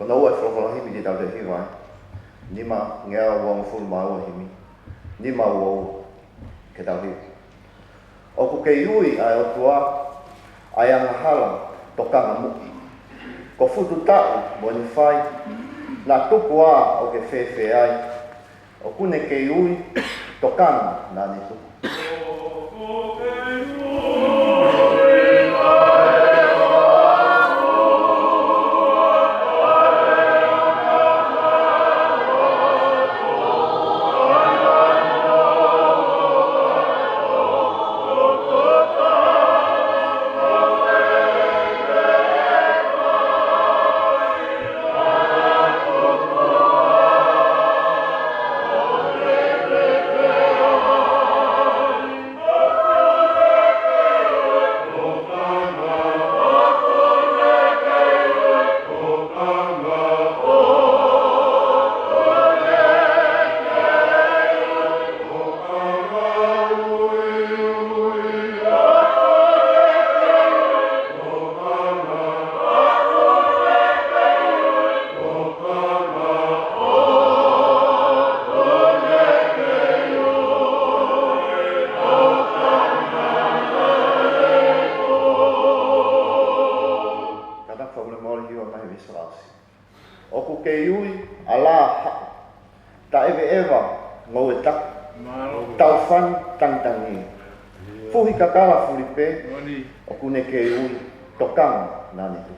Ono ua whakawha himi di tau te hiwa. Nima ngea wang fulu maua himi. Nima ua ke tau hiwa. Oku ke iui ai o tua ai angahala tokanga muki. Ko futu tau mo ni whai. Na tuku a o ke whewhe ai. O kune ke iui tokanga na ni tuku. Oku ke iui ala ta eva ngau e tak tau whan tangtangi. Fuhi kakala fulipe oku ne ke iui tokang nani tu.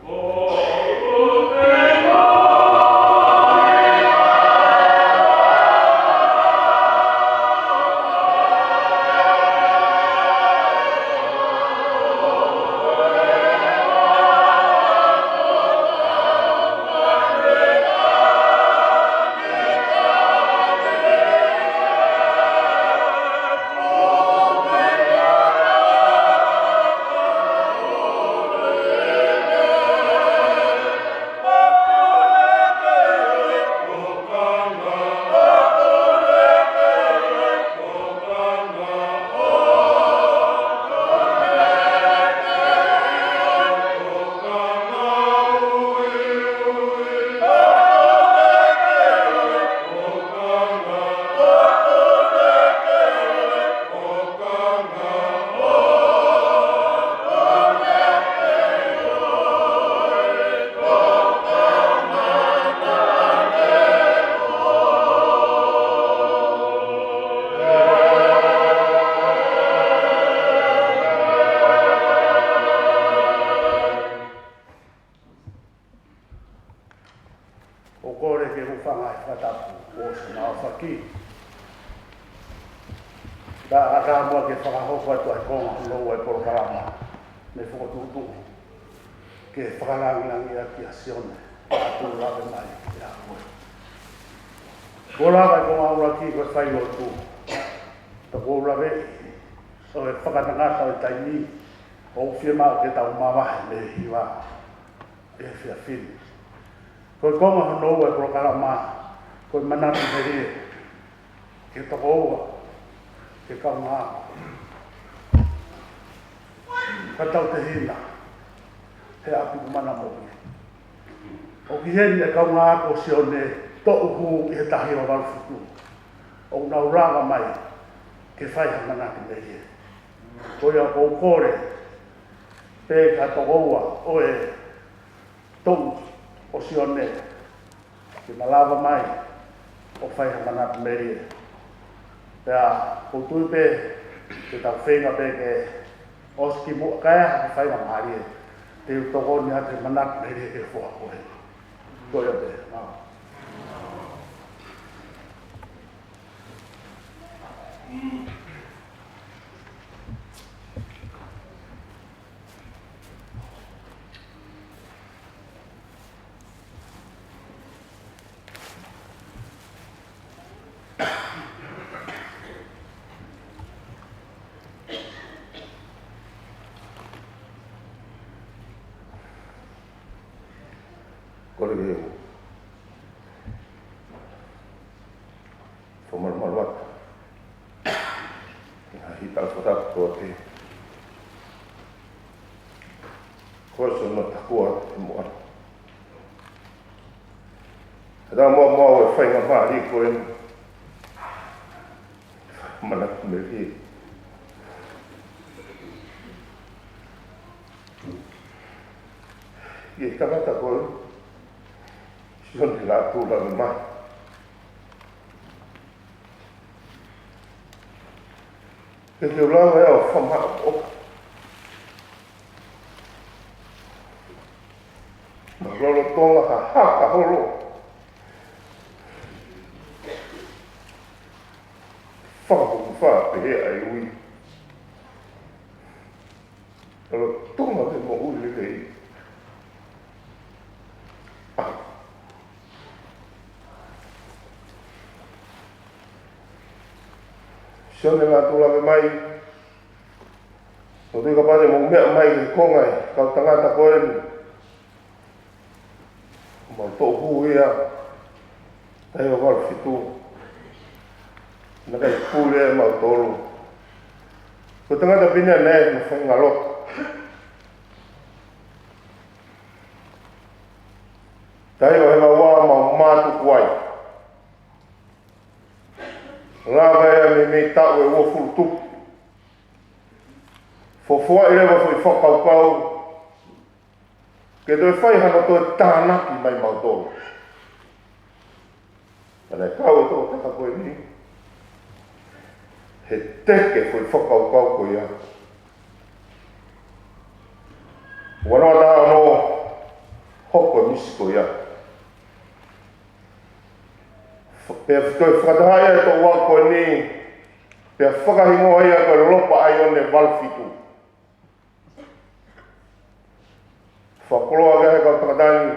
O kore ke hufanga e whatapu o sana o whaki. Da aka mua ke whakahoko atu ai konga lou ai porokarama me whakatutu ke whakalangilangi a ki a sione atu lawe mai e a koe. Ko lawe konga ura ki koe whai o tu. Ta ko lawe o e whakanangata o taimi o whia mao ke tau mawahe me hiwa e whia whini. Koe konga hono e porokarama, koe manatu heri ke toko ua, ke kaunga. Katau te hina, he api kumana moki. O ki heni e kaunga ako si o ne to'u hu i he tahi o walfutu. O nau ranga mai ke whaiha manatu heri. Koe a kou kore, pe ka toko ua, o e to'u o si one, ke malawa mai, o whaiha manatu merie. Pea, koutu pe, ke tau whenga pe ke oski mua kaya, ke whaiha maharie. Te utoko ni hate manatu merie ke fua koe. Koe pe, kore ke heu. Whamaramaruat. Nga hita al whatap ko te. Koe so no takua e mua. da mo fai nga ma ri ko mana me ri ye tangata ko son la tu la mai ke la o fa ma o ma lo tonga ha ka holo fa pe ai ui lo tonga te mo uli le sione la tu la mai o te ka pare mo mea mai ke kongai ka tangata ko en ma to hu ia tai o wal fitu na kai pule ma tolu ko tangata pina ne na fa ngalo tai o hema wa ma tu kwai la vai me ta o wo furtu fo ile va fo pau ke do fai hana to tana ki mai ma tolu ana kau to ta ko ni he teke foi whakau ko ia. Wana tā no hoko misi ko ia. Pea toi whakatahai e tō wako ni, pea whakahingo ai a koe lopa ai o ne walfitu. Whakoloa gahe kau takatani,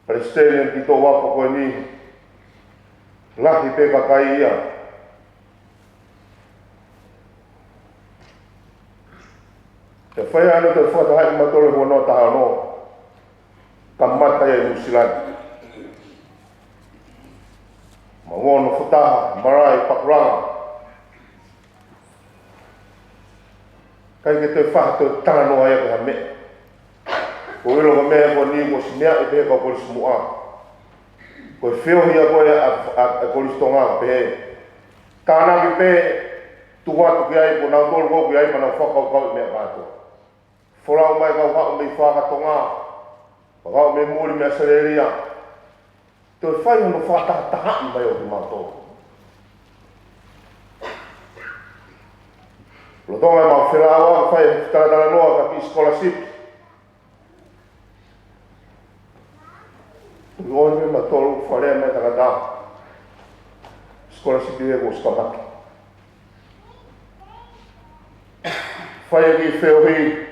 Palestinian ki tō wako koe ni, lahi pe kakai ia. Te whai anu te whakatahai matole hua no taha no, ka mata e Nusilani. Mangono whataha, marae, pakuranga. Kai ke te whakato tāno ai ka me. Ko ilo ka mea ko ni ko sinea e pe ka polis mua. Ko whiohi a koe a polis tonga pe. Tāna ki pe, tuwatu ki ai ko nau tolu ko ki ai mana whakau kau mea kātua. Whorau mai kau hao mei whakatonga. Hao mei muri mea sareria. Te whai hono whakataha mai o te mātou. Lo tonga e mau whirawa, whai taratara noa ka ki scholarship. Ngoi me matolu wharea me takata. Scholarship i ego skamaki. Whai e ki whiohi.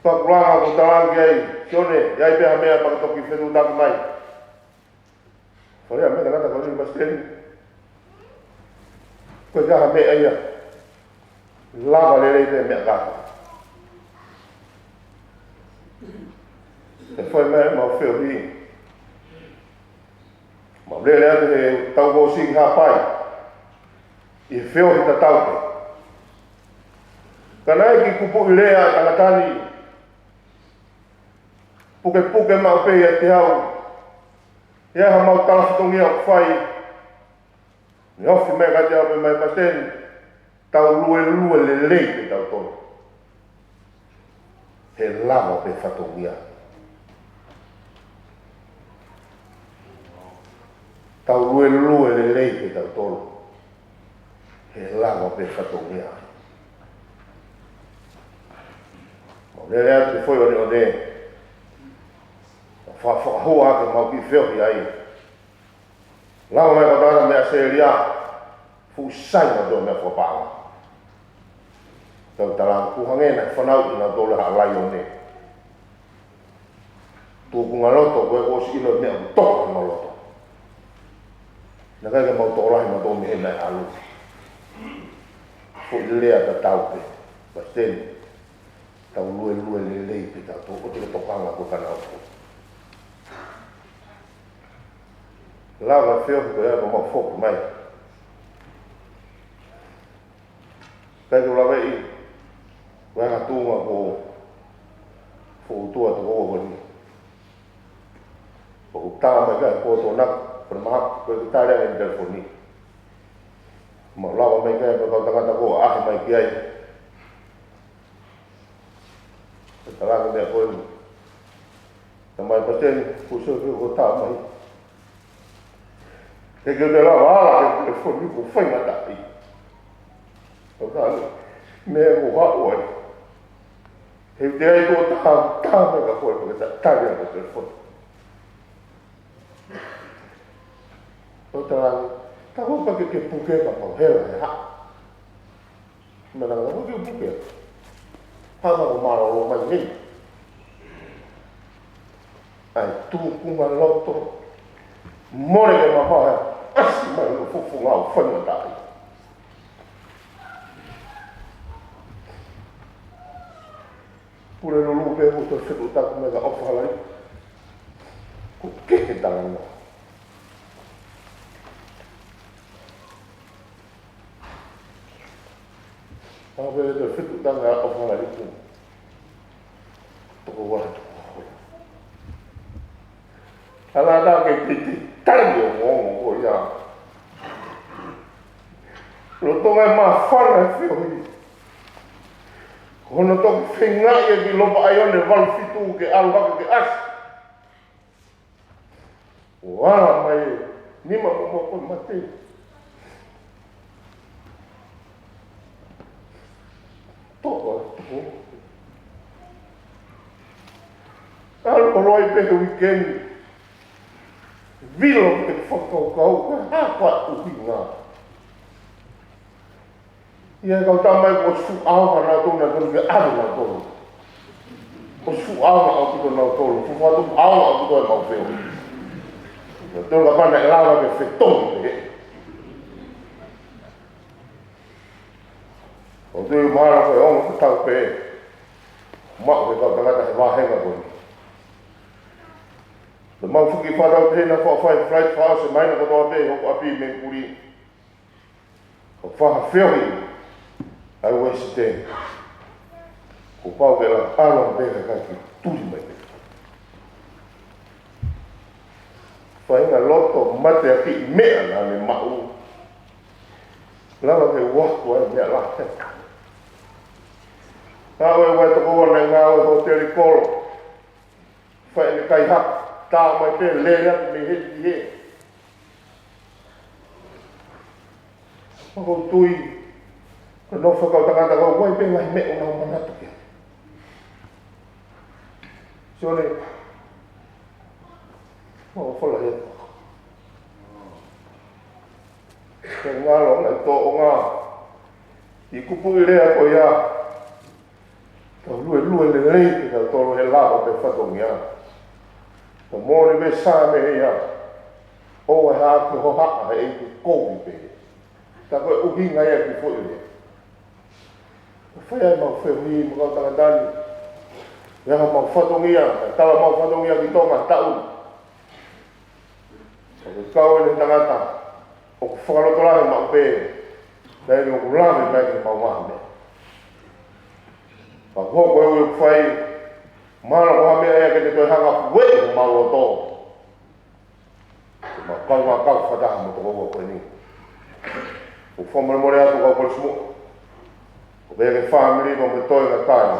Pakuranga ko tarangi ai. Sione, iai peha mea pakatoki whetu taku mai. Wharea me takata kau ni masteri. Koe kaha mea ia. Lava lelei te mea kata. Te whai mea mau whiohi. Mau lele atu he tau ko sing hapai. I whiohi ta taupe. Kanai ki kupu i lea tangatani. Puke mau pe ia te hau. Ia ha mau talafutongi au whai. Ni hofi mea kati au pe mai pasteni. Tau lue lelei pe tau tono. He lava pe whatongia. Tau lue lelei pe tau tono. He lava pe whatongia. Lele atu te foi o ne. Whakahua ake mau ki whiohi ai. Lau mai katana mea seria. Fusai na do mea whapanga. Tau talang kuhangena whanau ina dole halai o ne. Tūkunga loto koe osi ilo mea toka no loto. Na kai ke mau tōlahi ma tōmi he mai alu. Fo lea ta taupe. Basteni. Tau lue lelei pe tau tō. O te tokanga ko kana opo. Lawa whiohi koe ea ko mau whoku mai. Kai ko lawe i. Koe ha tūnga ko whoutua to koe koni. o ta mai ka ko to na per ma ko ta le en telefoni ma la mai ka ko ta ka ko a mai ki ai ta la ka de ko ta mai pa ten ku so ko ta mai e ke de la va la telefoni ko fa na ta i o ta me ko wa o e de ai ko ta mai ka ko ta ya ko telefoni o ta ko pa ke puke pa pa hela ha me la ko ke puke ha ma ko ma lo mai ni ai tu ku ma loto more ke ma ha asi ma lo fu fu nga fa na ta pure lo lu pe ko to se ta ko me ga o fa la ko ke ta no Apa itu fitu tangga apa lagi tu? Toko wah. Kalau ada kita tanya ngomong ya. Lo tu memang fana fiu. Kono tu finga ya di loba ayon de val fitu ke alba ke as. Wah mai ni mau pun mati. Al roi pe weekend vilo ke whakau ha kwa uhinga ia kau tamai ko su au na to na ko ke adu na to ko su au na ko na to ko fa tu au na ko ma fe to ka pa na la ke fe to o tu mara ko o ta pe ma ko ka ta va he ga ko the mau fuki wharau tēnā whaafai flight whaase maina katoa te hoko api me kuri ko whaha whiohi ai wesi tēn ko pau ke la alo pēka kaki turi mai te whainga loto mate aki mea na me mau lawa ke waku ai mea la te ngāwe wai toko wana ngāwe ho te rikoro whaine kai haka ta mai te lea me he ko tui ko no whakau tangata ko wai pe ngai me o nau manatu kia sione o whala he ke ngalo nai tō o ngā i kupu i rea ko ia tau lue le lei ki tau tolo he la o te whatongi a ko mōre me sā me hea, o e hā ki ho haka he e kōwi pe. Tā koe uhi ngai a ki fōi rea. Ko whai ai mau whehui mo kau tangatani. Ia ha mau whatongia, tawa mau whatongia ki tonga tau. Ko te kau e tangata, o ku whakarotolahe mau pe, nei ni o ku lame mai ki mau maha me. Pa hoko e ue whai, mana ko hame ea ke te toi hanga wei ko malo tō. Ma kau ngā kau whataha mo toko koe ni. Ko whamare more atu kau kore sumo. Ko bea ke whamiri ko me toi ngā tāna.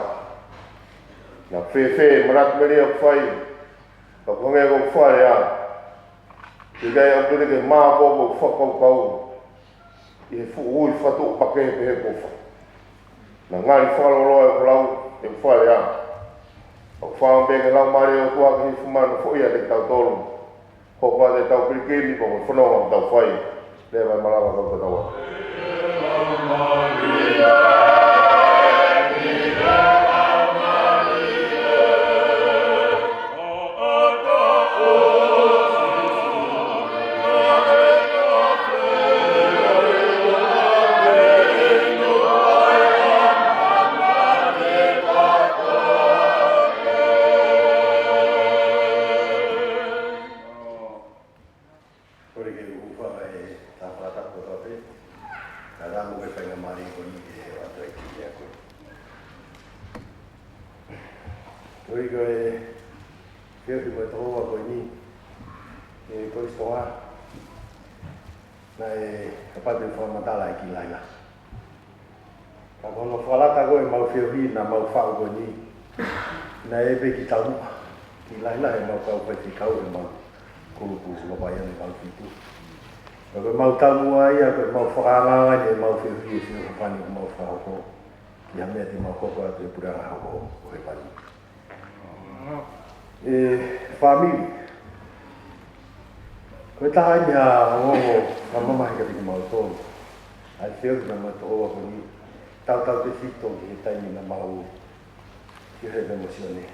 Nā whewhe maratu meri au whai. Ka konge ko whare a. Te gai au pere ke mā kōko whakau kau. I he fu ui whatu pake he pehe ko whai. Nā ngāri whakaroloa e ko lau e whare a. O whaam benga lau mare o tua ki fumana fo ia te tau tolu. Hoko a te tau pirikemi ko mo whanau am tau whai. Le vai malawa kau te taua. Oi koe, keo ki koe tohoa koe ni, e ko isto a na e kapal de forma tala ki laila ka kono falata go e mau fiohi na mau fa go ni na e be ki tau ki laila e mau kau pe ki kau e mau kulupu lo bayan e mau fitu ko mau tamu ai ko mau whakanganga ni mau fiohi e fio pani mau fa ko ki hamea te mau koko atu e puranga ko he pani e family ko taha ni ha ngongo ka mama ka ti mau to ai fio na mau to o ko ni tau te fito ki he taimi na mau ki he emosione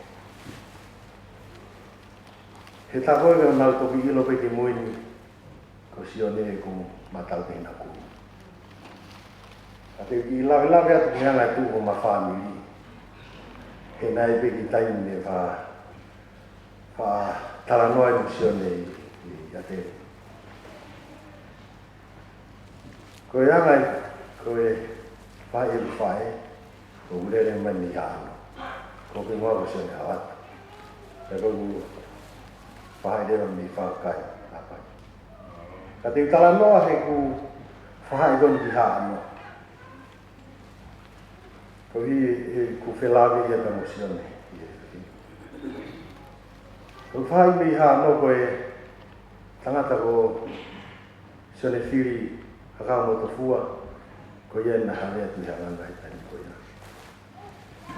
he takoe ka mau to ki ilo pe ki muini ko sione ko matau te na ku ate ki lawe atu ki hanga tu ko ma family he nai pe ki taimi ne fa tala noa emosione i ate ko hanga ko fai e fai ko ulere mani ano ko ke mo ko se na e ko fai de mi fa kai apa ka te kala no he ku fai go ni ano ko ku felavi ya da mosione ko fai mi ano ko e tangata ko sone fili ka mo to fua ko ia na hale tu ya ngana i tani ko ia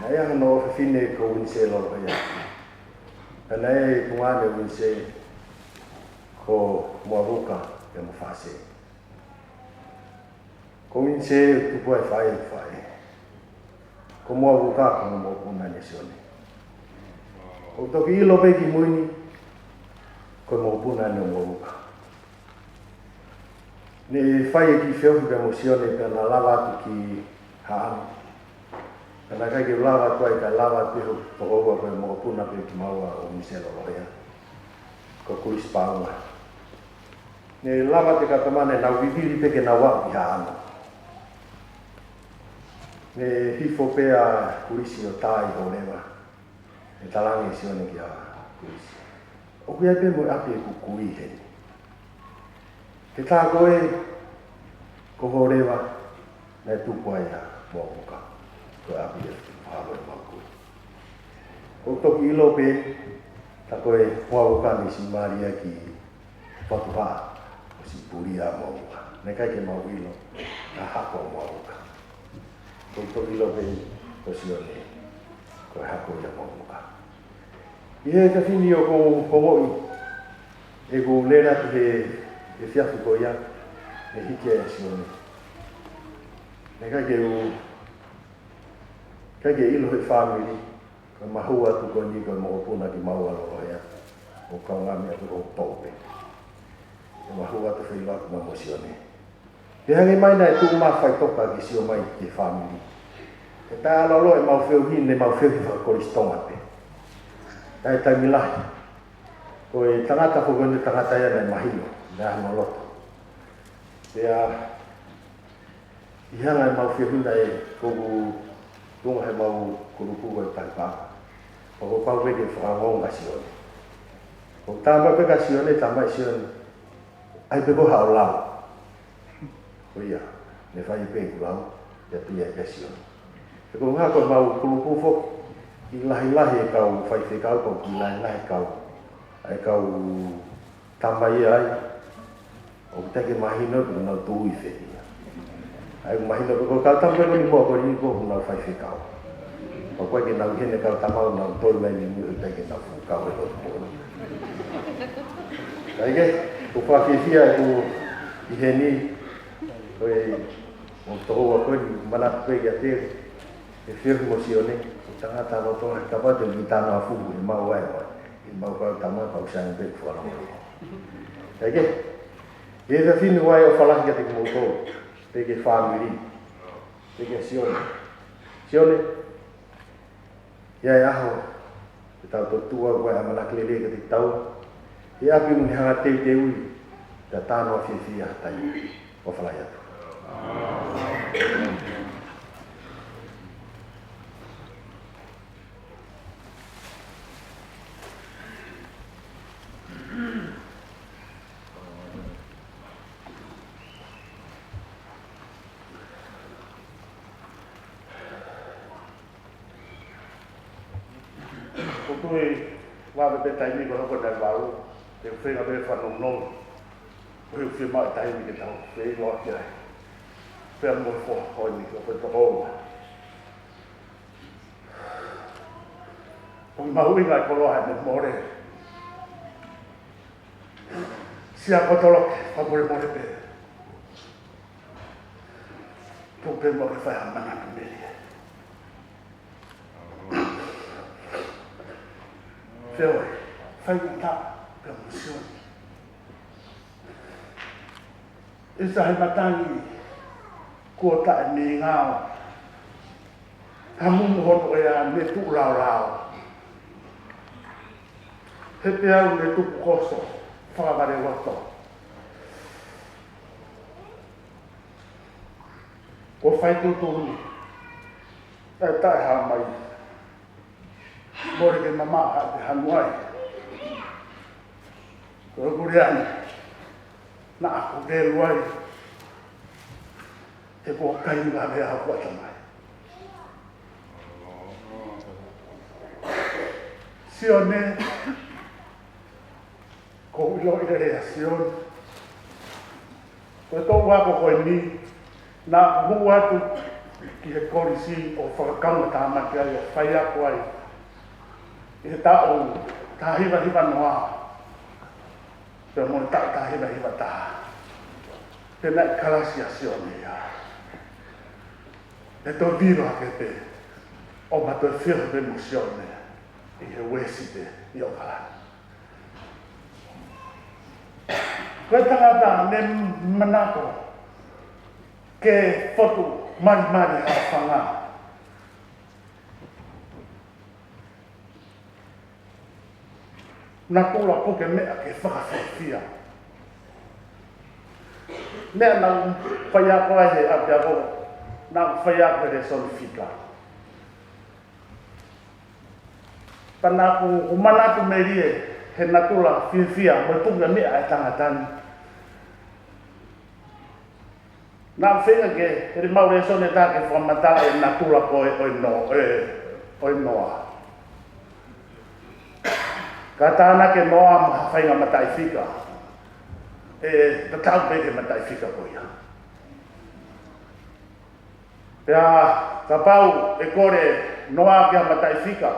na ia no fine ko unse lo ko ia na e tuane unse ko moaruka e mo fase ko unse tu poi fai ko moaruka ko mo puna ni sione o to ki lo pe ki muini ko mo puna ni moaruka ne fai ki feo ki emosione pe na lava ki ha na ka ki lava toi ka lava te ho to ho ko mo puna pe ki maua o miselo loia ko kuis paua ne lava te ka tamane na vivili pe ke na wa ki ha ne hifo pe a kuisi o tai ho leva e talangi sione ki a kuisi o ku ia pe mo api ku kui he te tā koe ko horewa nei tupu ai a mōkuka ko api e whālo e mākui. Ko toki ilo pe ta koe mōkuka ni si maria ki whatuha o si puria mōkuka. Nei kai ke mau ilo a hako mōkuka. Ko toki ilo pe ko si o ne ko hako ia mōkuka. I he ka whini o ko hongoi e ko lera ki he e fiafu ko ia e hike e sione. Ne kage ilo he family ko mahua tu ko ni ko mo puna ki maua lo ia o ka ngami atu o tope. E mahua tu fei wak ma mo sione. Te hangi mai na e tu ma fai toka ki sio mai ki family. E ta alo lo e mau feu hin ne mau feu ki whakakoristonga pe. Ta e taimilahi. Ko e tangata whakone tangata ia nei mahino. Nā no loto. Pea i hanga e mau whiahuna e kogu tunga he mau kuruku e taipaka. O ko pau weke whakangonga sione. O tāma peka sione, tāma sione. Ai peko hao lau. O ia, ne whai peku lau, ia pia e sione. E ko ngā koe mau kuruku fok, i lahi lahi e kau whai whekau, ko ki lahi lahi kau. Ai kau tāma ia ai. O take mahino ko na tui fe. Ai mahino ko ka tambe ni mo ko ni ko na fai fe ka. O ko ke na hene ka tamau na tol mai ni mu take na fu ka o to. Ai ke ko fa fi fia ko i heni ko e o to ko ni mana pe ya te e fe emosione. Tanga ta no to ka pa te vita na fu ni ma wa. I ma ka tamau ka usan pe fu ala. Ai ke e da fine wai o whalahi te kumoko, te ke whāmiri, te ke sione. Sione, ia e aho, te tau to tua wai amanaki lele ka te tau, e api muni hanga tei te ui, te tānoa whiawhia tai o whalahi atu. tui wa be tai ni ko ko na wa te whenga me whanonong. Ui whi mai tai ni ke tau, whi loa ki ai. Whea mo fo hoi ni ko koe toko. Kung mahui ngai koloa me more. Sia kotolok, whamore more pe. Tupe mo ke whai hamana ki meri. Whea oi, whai ngata, pia musioni. Isa he matangi kua tae me ngao. Ha mumu hono e a me tu rao rao. He te au me tupu koso, whakavare wato. Ko whai tutuni, e tae ha mai. Mori ke mama ha te hanuai. Ko kuriani. Na ako ke luai e ko kai nga me a kwa tamai. Sione ko ilo i re sion. Ko to wa ko ni na mua tu ki he korisi o whakakanga tā maki ai o whai ako ai. I he tā o tā hiwa noa. Pea mo ta hiva ta. Pena kalasi asione ya. E to viro a ke te. O ma to fio de musione. I he wesite i o kala. Koe tangata ne manako. Ke fotu mari a whanga. Na tula poke mea ke whakawhiwhia. Mea na whaiako ai he apiako, na whaiako he son whika. Panaku umanatu merie he na tula whiwhia, mo tunga mea e tangatani. Na whenga ke, he maure son e tāke whamata e na tula koe oi noa. Ka tāna ke noa maha whainga matai whika. E tatau peke matai whika koia. Pea ka pau e kore noa ke matai whika.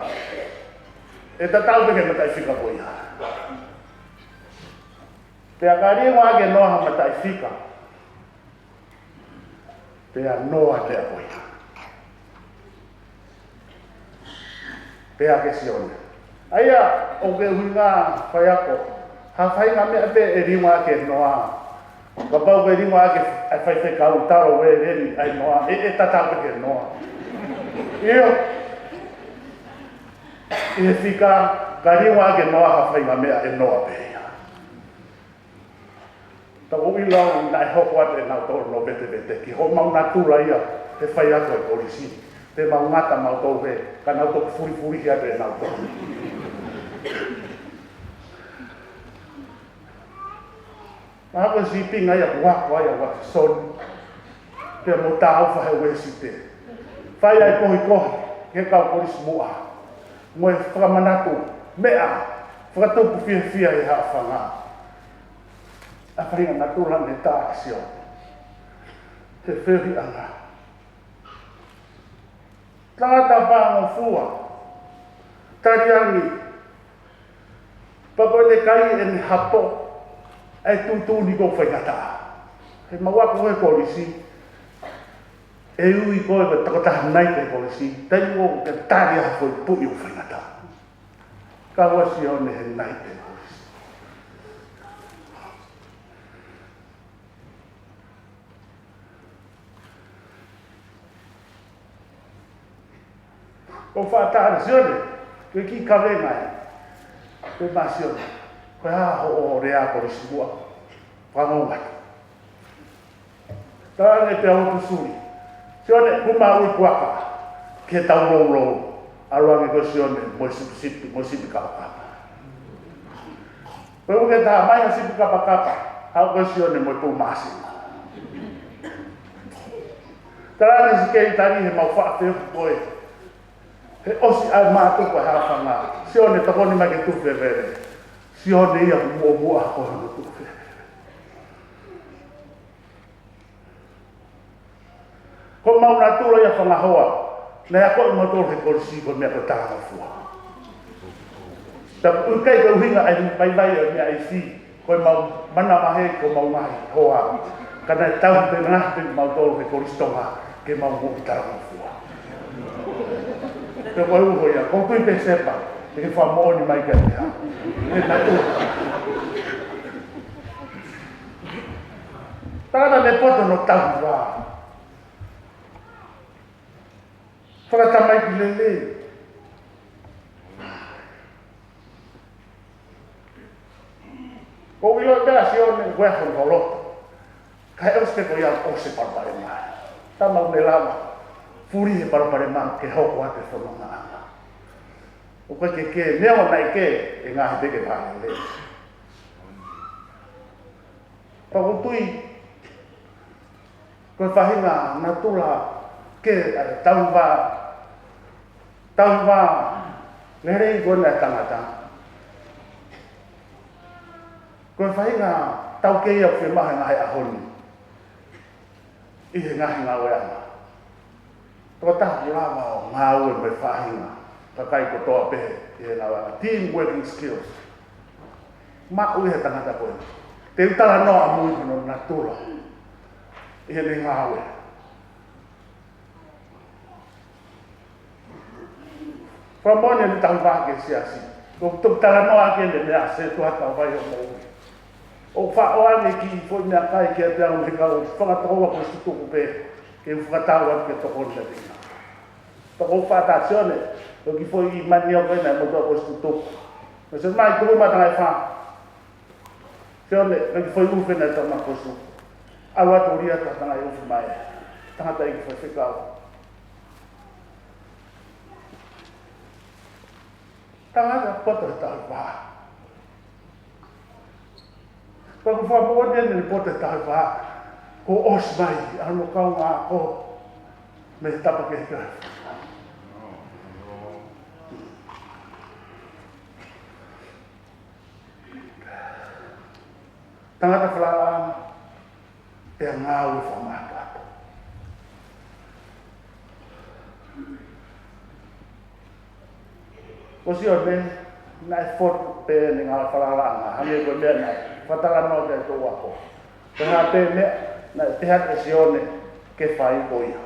E tatau peke matai whika koia. Pea ka ringoa ke noa matai whika. Pea noa te a koia. Pea ke sione. Aia, o ke huinga whaiako, ha whainga mea pe e ringoa ke noa. Ka pau ke ringoa ke whai kau taro we reni ai noa, e tatape ke noa. Io, e whika, ka ringoa ke noa ha whainga mea e noa pe ia. Ta ui lau nai hoko ate nau toro no bete, ki ho mau nā tūra ia, te whaiako e polisi. Te mau ngata mau tau he, ka nau tōku furi ki ate nau tōku. Hapa si pinga ya wako ya son. Te mo tau fa he wesite. Fai ai kohi ke ka polis mua. Mo fra manatu mea. Fra to fia e ha fanga. A faringa natura ne ta aksio. Te feri anga. Tata pa mo fua. Tariangi. Papa le kai en hapo. Ai tu ni ko whaingata. He maua ko he polisi. E ui ko e takota nai te polisi. Tei o ke tari a foi pu i o whaingata. Ka wasi o ne he nai te polisi. Ko whaatara sione. Ke ki kawe ngai. Ke masione. Koe ha ho rea polisi mua. Whangongat. Tāne te au kusuri. Sione, kuma ui kuaka. Ke tau rou. Aruangi ko sione, mo sipi kapa. Koe uke taha mai a sipi kapa. Hau ko sione mo pu masi. Tāne si kei tani he mau whaateo koe. He osi ai mātou kwa hawhanga. Sione tokoni mai ke tuwhe vere. Sione ia mua ko hana tuwhe. Ko mauna tūra ia whangahoa. Nei a koe mautoro he korisi ko mea ko tāma fua. Ta ukai ko uhinga ai mai o mea ai si. Koe mau mana mahe ko mau mahi hoa. Kana tau te ngā te mautoro he korisi tonga ke mau muki tāma fua. Te koe uho ia, ko kui pe sepa. Te ke whamooni mai ka te hao. E nā tūra. Tāna me poto no tau wā. Whakatamai ki lele. Ko wilo mea si o ne wehon holoto. Kai euske ko ia ose parpare mai. Tamau me lama. Furi he parpare mai ke hoko ate whanonga anga. O koe ke neo nai ke e ngahi peke pāne le. Pakutui. Koe whahinga na tula ke tau wā nerei kona tangata. Koe whahinga tau ke ia whi mahi ngahi ahoni. I he ngahi ngā weanga. Tō tahi lawa o ngā ue me whahinga. Ka kai ko toa pehe i he ngā weanga. Team working skills. Ma ui he tangata koe. Te utala noa mui kono na tula. I he ngā ue. Whamonia ni tau wāke siasi. Ko tala noa ke le mea se tuata vai o mou. O whaoane ki fo mea kai ki a te au hika o whakatoa ko si tuku pe. Ke whakatau atu ke toko ni tina. Toko whātāsione. O ki fo i mani o koina e motua ko si tuku. Me se mai tuku matangai wha. Sione, o ki fo i uwhena e tama ko su. Au atu ria tatangai uwhi mai. Tangata i ki fo whikau. Tangata poto he tahu wā. Kua ku whamonia ni poto he tahu wā. Ko os mai, anu kau ngā ko. Me he tapa ke he kai. Tangata whalaa e ngā ui whamata. Ko si o ne, nai fotu pe ni ngā whalaranga, hangi ko mea nai, whatala no te tō wako. Ko ngā pe mea, nai te hake si o ne, ke whai ko ia.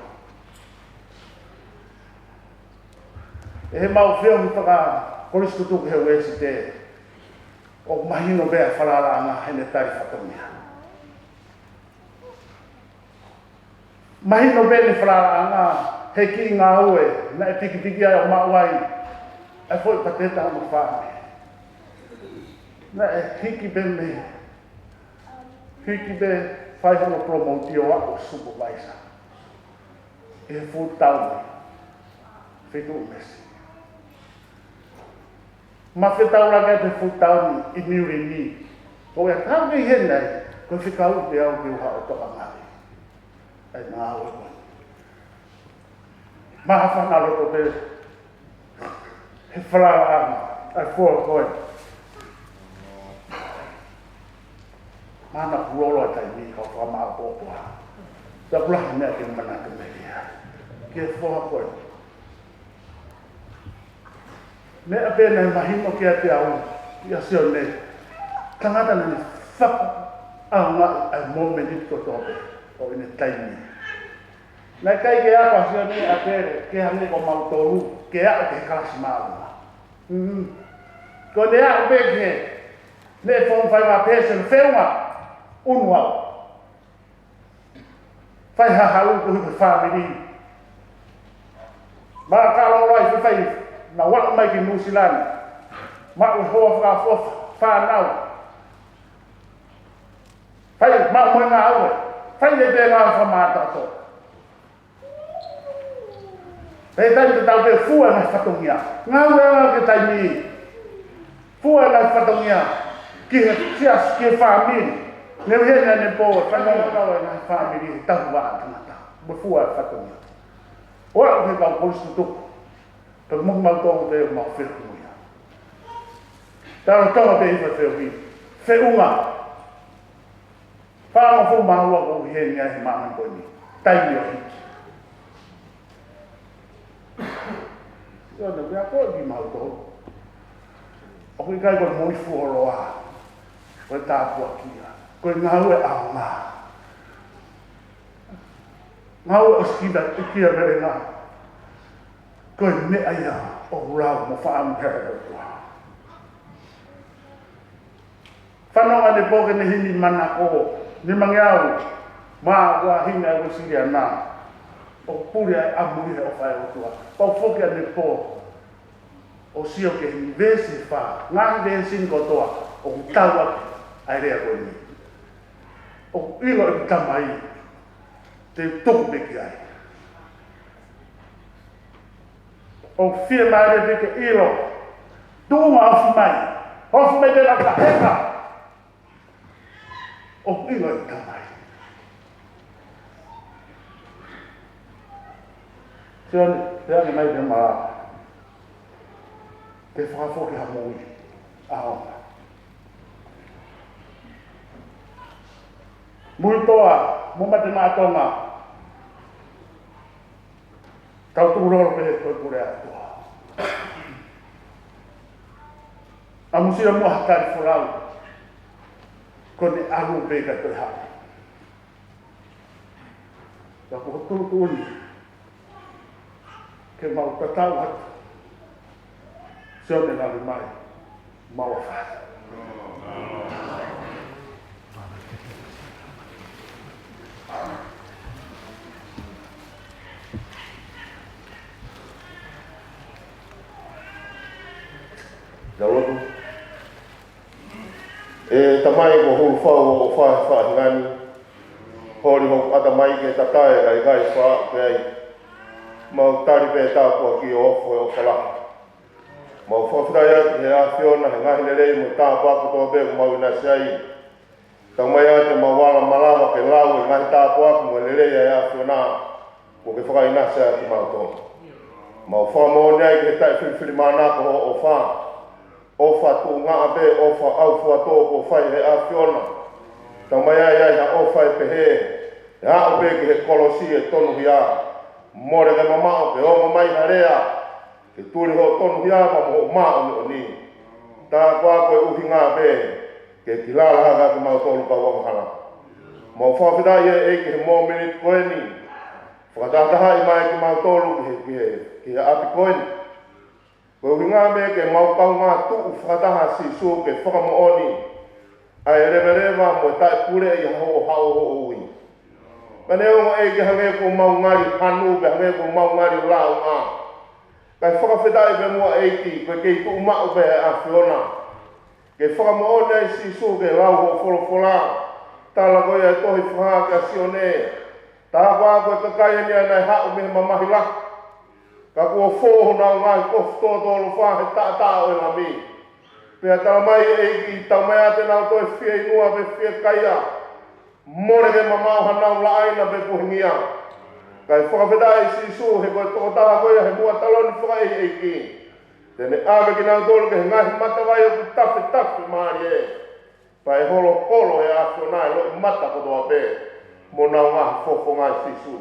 E he mau whio mi whaka, koristu tuku he wesi te, o mahino bea whalaranga, hene tai whakamia. Mahino bea ni whalaranga, he ki ngā ue, nai piki ai o mauai, e foi pateta no fame. Na e hiki be me. Hiki be fai hono promoti o ako supervisor. E full town. Feito mesi. Ma fetau raga te full town I miuri ni. Ko e tau ni henai, ko whikau te au ki uha o toka ngari. E ngā aue koe. Maha whanaro to te he whalaanga, ai fua koe. Mana kurolo tai mi kau whamaa pōpua. Ta kulahi mea ke mana ke mea. Ke fua koe. Mea pēnei mahino ke a te au, ia seo ne. Tangata nani whaka au ngā ai momenito tope, o ine taimi. Nai kai ke apa seo ne a pere, ke hangi ko mautoru, ke a ke kalasi maunga. Ko ne a ubeke, ne fong fai wa pesen whenua, unua. Fai hahau ko hiku whamiri. Maa kālorai fai na wak mai ki New Zealand. Maa uhoa whakafofa, whanau. Fai maa moe ngā aue, fai le te ngā whamata to. Pei tai te tau te fua ngai whatongia. Ngā ua ke tai mi. Fua ngai whatongia. Ki he sias, ki he whamiri. Neu hena ne pō, whanonga kaua ngai whamiri. Tahu waa tangata. Mo fua whatongia. Ora uke kau koristu tuku. Ka mo ma to te ma fe ku ya. Ta ta te fa fe wi. Fe unga. Pa ma fu ma wa ko he ni ai ma ko ni. Tai yo. Yo na ya ko di ma to. O ki kai ko mo fu ro a. Ko ta pu ki ya. Ko nga we a nga. Nga we skida ki ya re nga. Ko ne aya o ra mo fa am her. Whanonga ne poke ne hini mana ko, ni mangiau, ma wa hinga ko siria na, o puri ai amuri he o whae o tua. Pau whokia ne po, o sio ke hini vesi wha, ngā vesi kotoa, o utawa ai rea koe ni. O ilo e tamai, te tuku neki ai. O fia maare peke ilo, tuunga ofu mai te laka heka, o ilo e tamai. Sione, te ane mai te maa, te whakafoki ha mui, aonga. Mui toa, muma te mātonga, tau tūroro pehe toi kure atua. Amusira mua hatari whorau, kone alu peka toi hapa. Ka ko tūtūni, ke mau tatau hatu, sione nari mai, mau whai. Daulotu. Tamai ko hulu whau o whahingani. Hori ho atamai ke tatae ai gai wha pēi. Mau tari pē tāpua ki o ofo e o whalaha. Mau whawhirai atu he a whiona he ngahi nerei mo tāpua kutoa bēku mau ina siai. Tamai atu mau wala malama ke lau e ngahi tāpua ku mo nerei ai a whiona. Ko ke whakai ina siai atu mau tō. Mau whamone ai ke tai whiwhiri mana ko o wha. Ofa tu ngā abe, ofa au fua tō ko whai he a whiona. Tau mai ai ha ofa e pehe. He a obe ki he kolosi e tonu hia. More ke mamao pe o mamai harea. Ke tūri ho tonu hia ma mo mao ni o ni. Tā kua koe uhi ngā abe. Ke ki lala haka ki mau tōlu ka wakahana. Mau whawhida ia e ki he mō minute koe ni. Whakatataha i mai ki mau tōlu ki he api koe ni. Ko ngā me ke mau kau ngā tuu whakataha si su ke whakamooni. Ai rewa mo tai pure i hao ho ui. Mane o e ke hange ko mau ngari panu pe hange ko mau ngari lau ngā. Kai whakawhitai pe mua eiti koe kei tuu mau pe a whiona. Ke whakamooni ai si su ke lau ho wholofola. Tala koe ai tohi whaha ka sione. Tā wā koe kakai ni anai hao me mamahi laka. Ka kua whoho nao ngai kofu tōtoro wha he tātā o e ngami. Pea tala mai e ki tau mai ate nao toi whia inua pe whia kaia. More ke mamau hanau la aina pe puhingia. Kai whakawhitai si su he koe tōtaha koe he mua taloni whai e ki. Tene āme ki nao tōru ke he ngahi matawai o ku tafe maari e. Pai holo e a whionai lo i mata kotoa pe. Mo nao ngahi whofo ngai si su.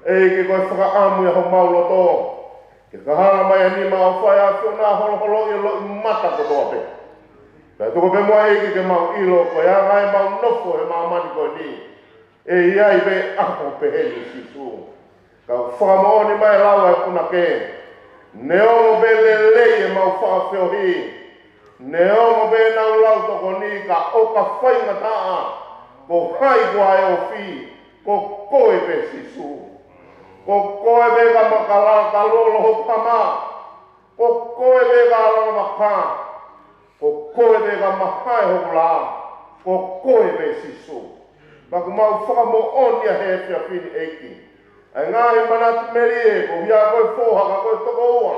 E ke koe whakaamu ia ho mauloto. Ke kahara mai ani ma o whai a whiona holo i lo i mata kotoa pe. Kai toko pe mua e ke mau ilo koe a ngai mau nofo he mau mani koe ni. E iai pe ako pe heli si su. Ka whakamooni mai lau e puna ke. Ne ongo pe lelei e mau whakawheo hi. Ne ongo pe nau lau toko ni ka oka whainga taa. Ko hai kua e o whi. Ko koe pe si su. Ko koe me ka makalala ka lolo ho tama. Ko koe me ka alana maka. Ko koe me ka mahai ho la. Ko koe me sisu. Maku mau whakamo onia he whia whini eiki. Ai ngāhi manatu meri e, ko hia koe whoha, ka koe toko ua.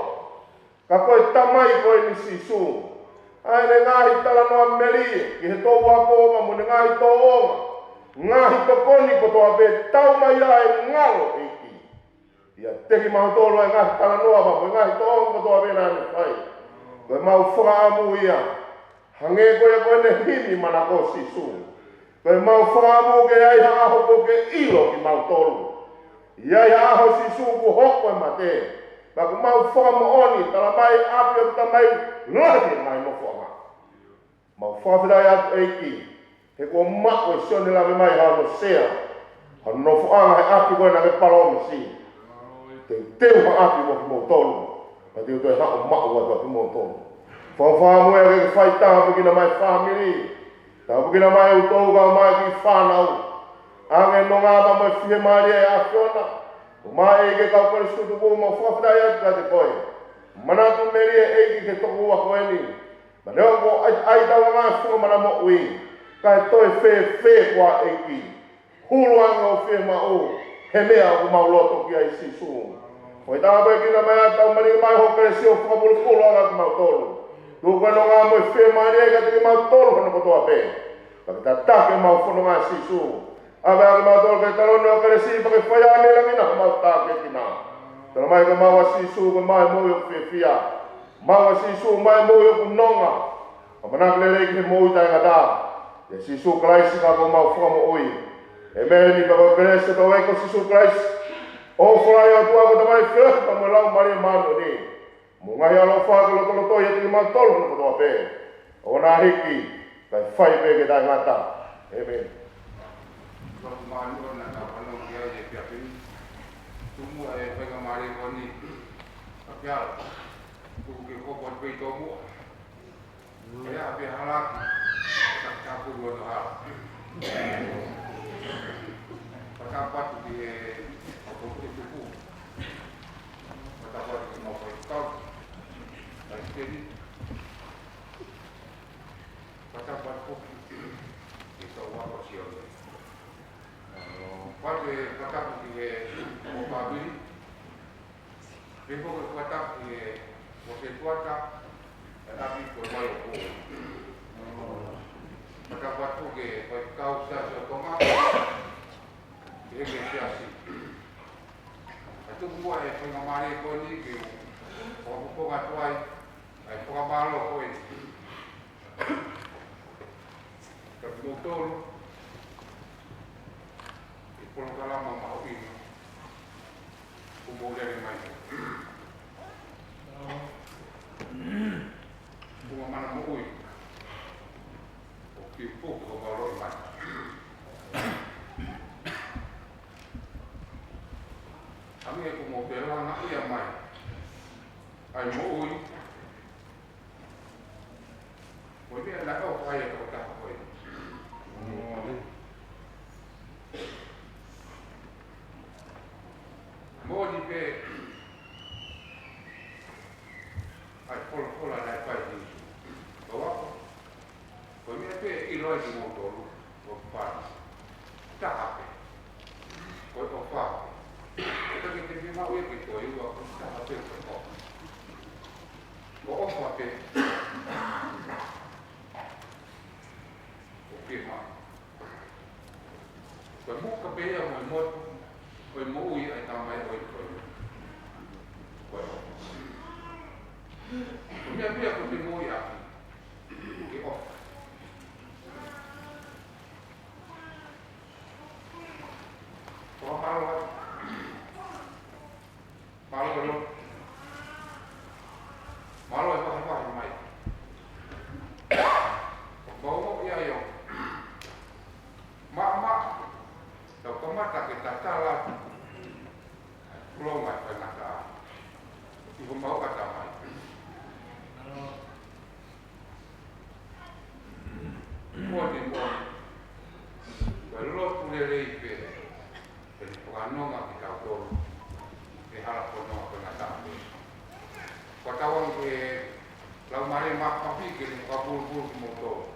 Ka koe tamai koe ni sisu. Ai ne ngāhi talanoa meri e, ki he tō wako oma mo ne ngāhi tō oma. Ngāhi tokoni ko toa pe tau mai ai ngalo eiki. ia teki mau tolo e ngahi tala noa ma, koe ngahi tongo toa pena ne whai. Koe mau whaamu ia, hange koe ne himi mana ko sisu. Koe mau whaamu ke ai aho ko ke ilo ki mau tolo. Ia aho sisu ku hoko e mate. Ma ku mau whaamu oni, tala mai api o ta mai lahi mai mo whaama. Mau whaafidai atu eiki, he ko mako e sione la me mai hao no sea. Hano whaanga he api koe na me palo si. Teu ha api mo ki mo tolu. Pa teu toi hao mako watu api mo tolu. Whawhamu e ke whai taha puki na mai family. Taha puki na mai utou ka mai ki whanau. Ange no ngāma mai whihe maari e awhiona. O mai e ke kau kore skutu kua ma whawhidai atu ka te koe. Manatu meri e eiki ke toku wa koe ni. Ma leo ko ai tawa ngā whunga mana mo ui. Ka e toi whē kua eiki. Hulu anga o whē ma o. He mea o mauloto ki ai sisu. Koe taha pai ki na mai atau mani mai ho kare si o whakapulu kolo anga ki mau tolu. Tū koe no ngā moe whē maari e ka tiki mau tolu kono kotoa pē. Ka ta take mau whono ngā sisu. Awe ake mau tolu kai talone o kare si pake whaya ane langina ka mau take kina. Tala mai ka mau a sisu ka mai moi o whē whia. Mau a sisu mai moi o kunonga. Ka manak lele ki he moi tai ngata. E sisu klaisi ka ko mau whamo oi. E mehe ni pako krese tau eko sisu klaisi. O whai o tua ko tamai whia ka mo lau mari mano ni. Mo ngai alo whāko lo tolo toi e tiki mau tolu no kotoa pē. O nā hiki, kai whai pē ke tai ngata. Amen. Kalau mahu nak kalau dia je piapin, semua pegang mari koni, pial, tu ke kau buat pei tomu, saya api halak, tak campur dua hal. Pertama tu dia apa tu cukup, pertama tu mau kau, dan jadi pertama tu kita awak siapa. Quando patap che o babili devo che patap che o se tuata tapi ko mai ko patap patu che poi causa so toma che sia si tu buat e poi mare ko ni che o ko ga tuai ai ko ga malo ko e tapi motor por lo que la mamá opina como le mai como mana mo ui o que pouco valor mai a mí como que la na ia mai ai mo ui muy bien la o vai a tocar hoy Modi pe ai pola dai pai di bawa ko mi pe I loi di motor o pa ta ape ko to fa ko ke te ma ue ke to I wa ko ta ape ko o fa pe o ke ma ko mo ka pe ya mo Oi moi ai tamai oi ko. Bueno. Mia pia ko moi a. Ke off. Ko malo. Malo ko. Malo e pa mai. Ko ia yo. Ma Tau kamata ke tatala Kulonga penata Ibu mau kata mai Modi Kalau pule leipe Jadi penganonga kita tolu Ke harap penonga penata Patawang ke Lau mare makapi ke Kabul-bul ke motor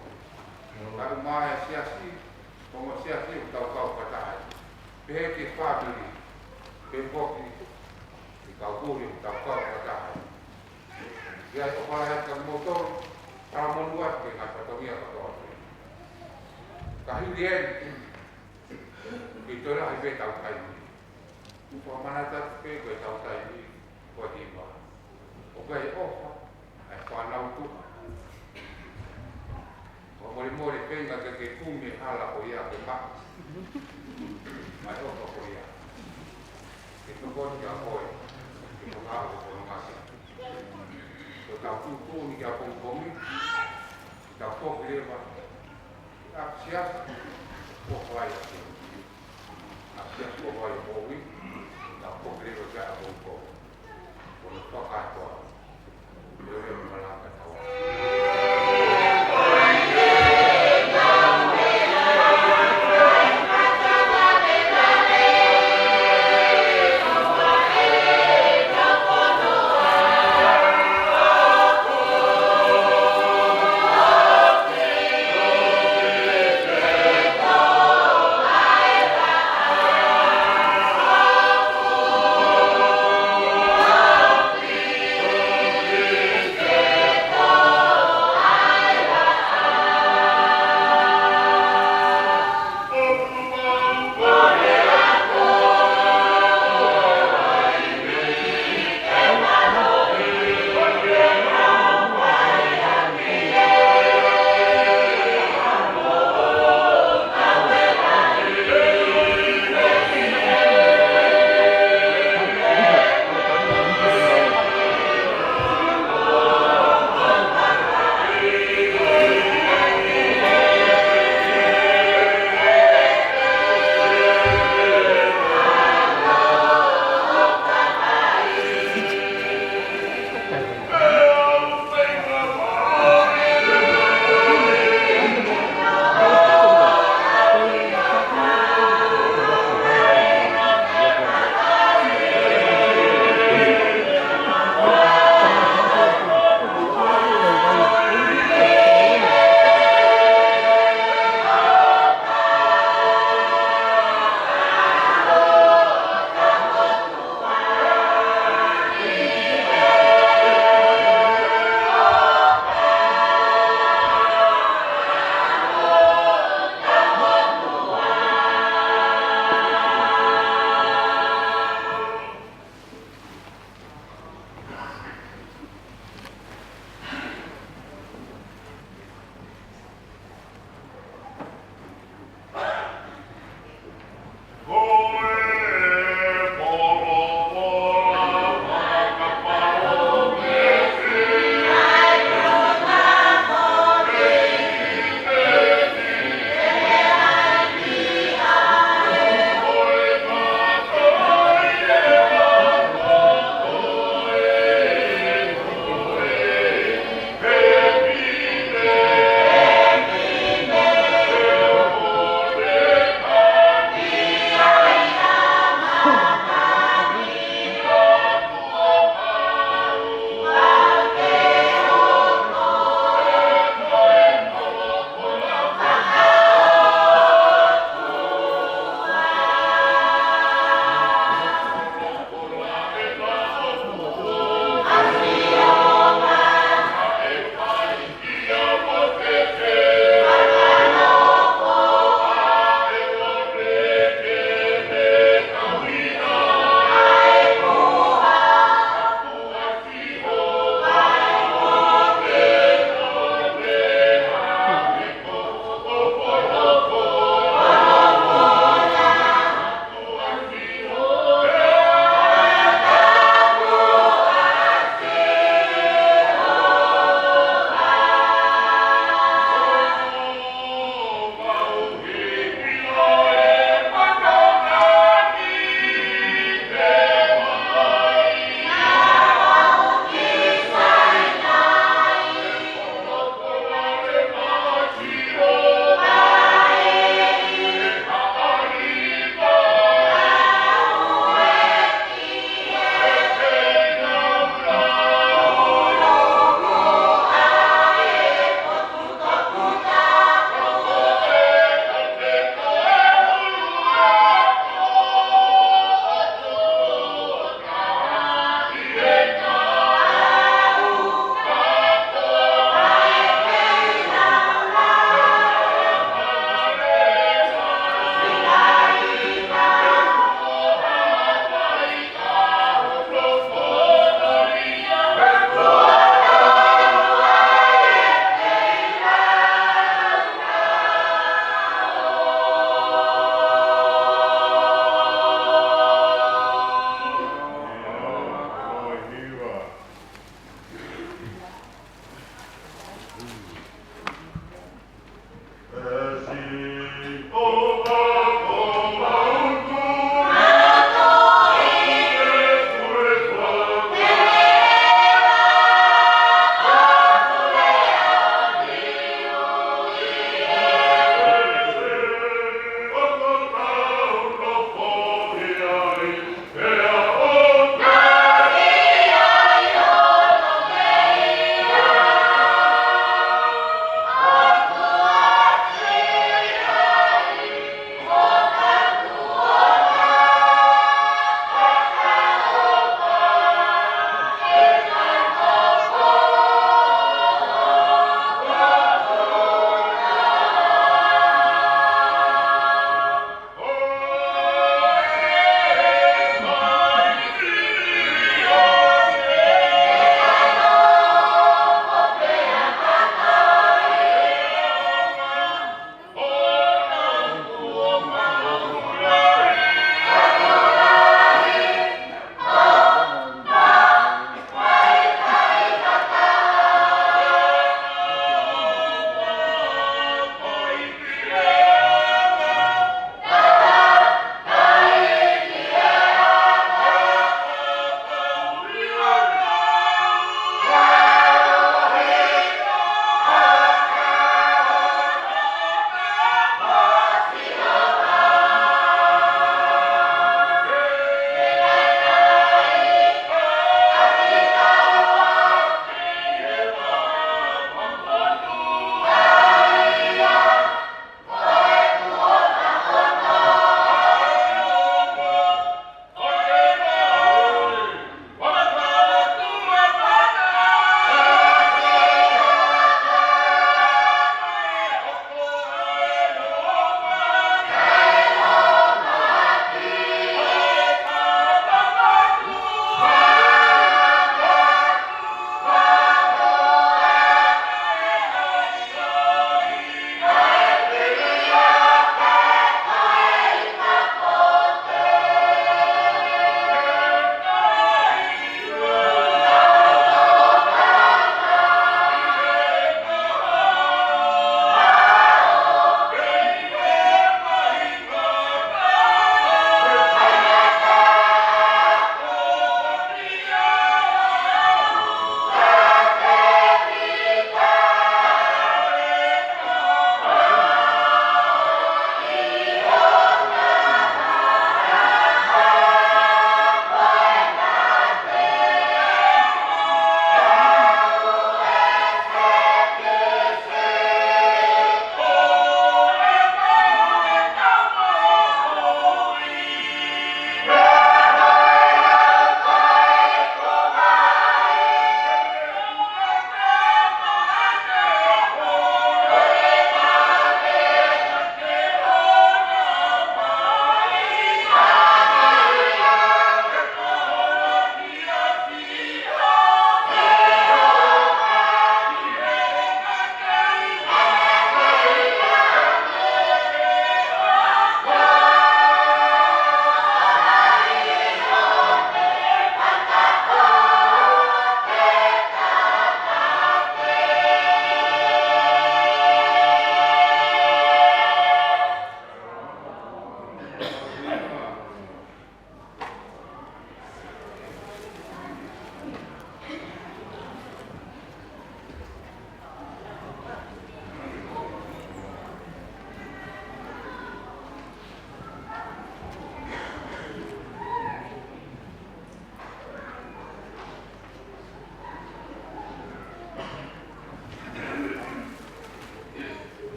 Kalau mai siasi Como se assim o tal patai, bem que família, bem pouco de calcule o tal patai. E aí o pai é motor, para monuar que na patomia patói. Carro de ele, que toda a vez tal cai. Ko mana ta pe ko ta ta ni ko di ba. O ga e o ai fa na tu. O mo le pe nga ke ku mi hala o ya ke ma. Mai o ko ya. Ke to ko ya ko e. Ke to ka ko no ma si. To ta tu ni ka ko ko mi. Ta ko le ba. Ta sia ko vai. A sia ko vai o wi. Da problema que a